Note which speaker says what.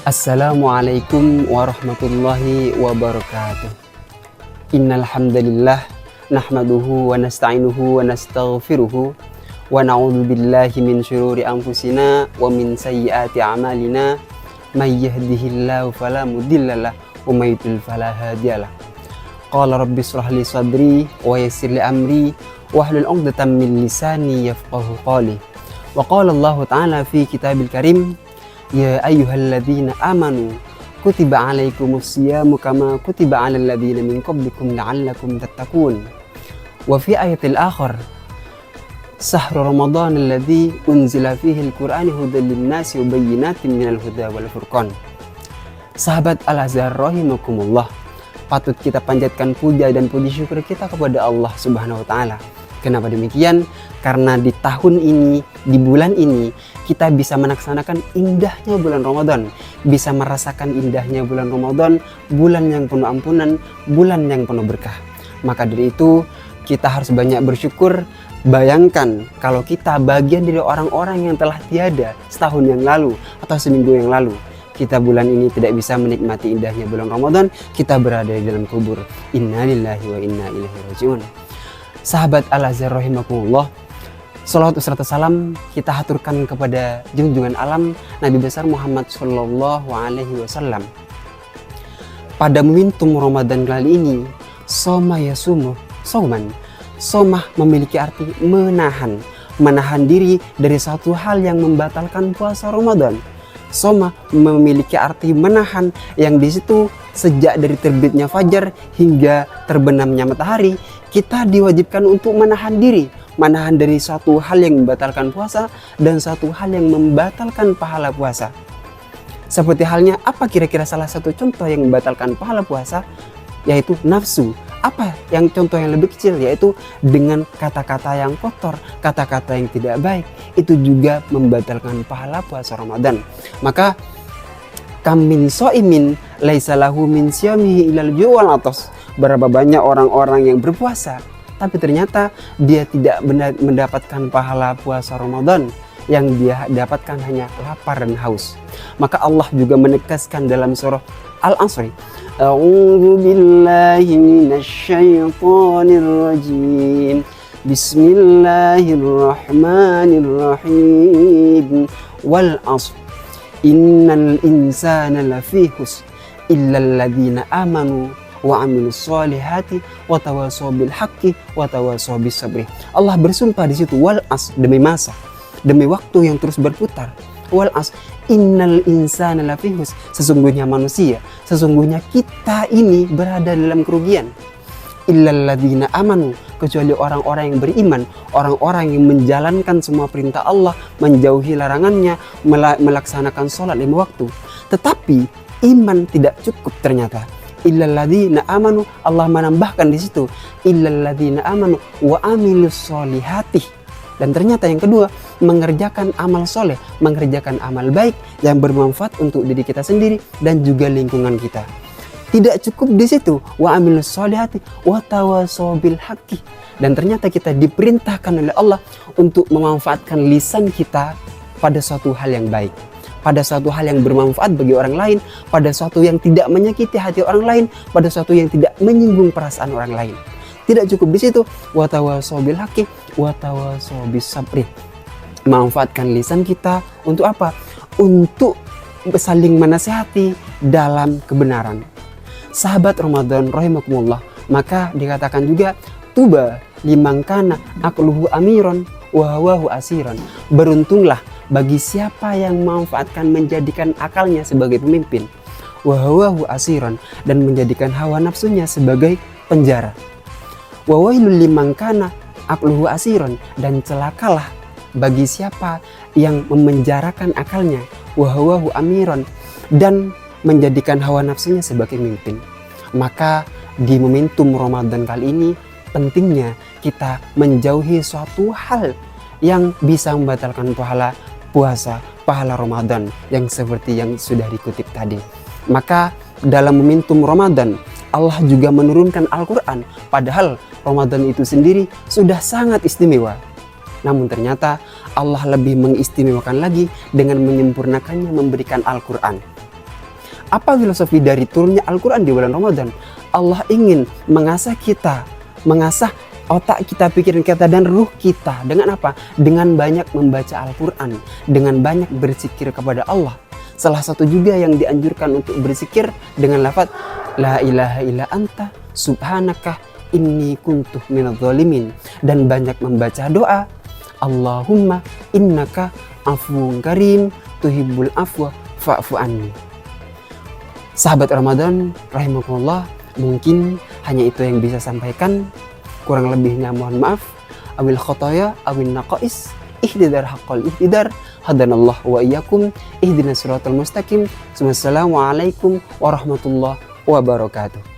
Speaker 1: Assalamualaikum warahmatullahi wabarakatuh. Innal hamdalillah nahmaduhu wa nasta'inuhu wa nastaghfiruhu wa na'udzu billahi min syururi anfusina wa min sayyiati a'malina may yahdihillahu fala mudhillalah wa may yudlil fala hadiyalah. Qala rabbi shrah li sadri wa yassir li amri wahlul 'uqdatam min lisani yafqahu qawli. Wa qala Allah ta'ala fi kitabil karim, ya ayyuhalladzina amanu kutiba alaikumus siyamu kama kutiba alal ladzina min qablikum la'allakum tattaqun. Wa fi ayatil akhar, sahru ramadan alladzi unzila fihi al-Qur'anu hudan lin-nasi wa bayyinatin minal huda wal furqan. Sahabat Al-Azhar rahimakumullah, patut kita panjatkan puja dan puji syukur kita kepada Allah Subhanahu wa taala. Kenapa demikian? Karena di tahun ini, di bulan ini, kita bisa melaksanakan indahnya bulan Ramadan, bisa merasakan indahnya bulan Ramadan, bulan yang penuh ampunan, bulan yang penuh berkah. Maka dari itu, kita harus banyak bersyukur. Bayangkan kalau kita bagian dari orang-orang yang telah tiada setahun yang lalu atau seminggu yang lalu. Kita bulan ini tidak bisa menikmati indahnya bulan Ramadan, kita berada di dalam kubur. Inna lillahi wa inna ilaihi raji'un. Sahabat Al-Azhar rahimakumullah, salawat serta salam kita haturkan kepada junjungan alam Nabi besar Muhammad sallallahu alaihi wasallam. Pada momentum Ramadan kali ini, soma yasumu sauman. Somah memiliki arti menahan diri dari satu hal yang membatalkan puasa Ramadan. Soma memiliki arti menahan, yang di situ sejak dari terbitnya fajar hingga terbenamnya matahari, kita diwajibkan untuk menahan diri, menahan dari suatu hal yang membatalkan puasa dan suatu hal yang membatalkan pahala puasa. Seperti halnya apa kira-kira salah satu contoh yang membatalkan pahala puasa? Yaitu nafsu. Apa yang contoh yang lebih kecil? Yaitu dengan kata-kata yang kotor, kata-kata yang tidak baik, itu juga membatalkan pahala puasa Ramadan. Maka kam min shaimin laisa lahu min siyamihi ilal ju' wal atas. Berapa banyak orang-orang yang berpuasa tapi ternyata dia tidak mendapatkan pahala puasa Ramadan, yang dia dapatkan hanya lapar dan haus. Maka Allah juga menegaskan dalam surah Al-Asr, a'udzu billahi minasyaitonir rajim. Bismillahirrahmanirrahim. Wal 'ashr. Innal insana lafi khusr illal ladzina amanu wa 'amilus solihati wa tawassaw bil haqqi wa tawassaw bis sabri. Allah bersumpah di situ, wal 'ashr, demi masa, demi waktu yang terus berputar. Wal 'ashr, innal insana lafi khusr, sesungguhnya manusia, sesungguhnya kita ini berada dalam kerugian. Illal ladzina amanu, kecuali orang-orang yang beriman, orang-orang yang menjalankan semua perintah Allah, menjauhi larangannya, melaksanakan sholat 5 waktu. Tetapi iman tidak cukup ternyata. Illal ladzina amanu, Allah menambahkan di situ, illal ladzina amanu wa amilus solihati. Dan ternyata yang kedua, mengerjakan amal soleh, mengerjakan amal baik yang bermanfaat untuk diri kita sendiri dan juga lingkungan kita. Tidak cukup di situ, wa amilus solihati wa tawassaw bil haqqi. Dan ternyata kita diperintahkan oleh Allah untuk memanfaatkan lisan kita pada suatu hal yang baik, pada suatu hal yang bermanfaat bagi orang lain, pada suatu yang tidak menyakiti hati orang lain, pada suatu yang tidak menyinggung perasaan orang lain. Tidak cukup di situ, wa tawassaw bil haqqi wa tawassaw bis sabri. Manfaatkan lisan kita untuk apa? Untuk saling menasihati dalam kebenaran. Sahabat Ramadan rahimakumullah, maka dikatakan juga tuba liman kana aqluhu amiron wa hawahu asiron. Beruntunglah bagi siapa yang memanfaatkan menjadikan akalnya sebagai pemimpin, wa hawahu asiron, dan menjadikan hawa nafsunya sebagai penjara. Wa wailul liman kana aqluhu asiron, dan celakalah bagi siapa yang memenjarakan akalnya, wa hawahu amiron, dan menjadikan hawa nafsunya sebagai pemimpin. Maka di momentum Ramadan kali ini pentingnya kita menjauhi suatu hal yang bisa membatalkan pahala puasa, pahala Ramadan yang seperti yang sudah dikutip tadi. Maka dalam momentum Ramadan Allah juga menurunkan Al-Quran, padahal Ramadan itu sendiri sudah sangat istimewa. Namun ternyata Allah lebih mengistimewakan lagi dengan menyempurnakannya, memberikan Al-Quran. Apa filosofi dari turunnya Al-Quran di bulan Ramadan? Allah ingin mengasah kita, mengasah otak kita, pikiran kita, dan ruh kita. Dengan apa? Dengan banyak membaca Al-Quran, dengan banyak berzikir kepada Allah. Salah satu juga yang dianjurkan untuk berzikir dengan lafaz La ilaha illa anta subhanaka inni kuntu minadz zalimin, dan banyak membaca doa Allahumma innaka afuwun karim tuhibbul afwa fa'fu anni. Sahabat Ramadan rahimakumullah, mungkin hanya itu yang bisa sampaikan. Kurang lebihnya mohon maaf. Awil khotoya awil naqais ihdidar haqqal ihdidar hadanallah wa iyyakum ihdinas siratal mustaqim. Wassalamualaikum warahmatullahi wabarakatuh.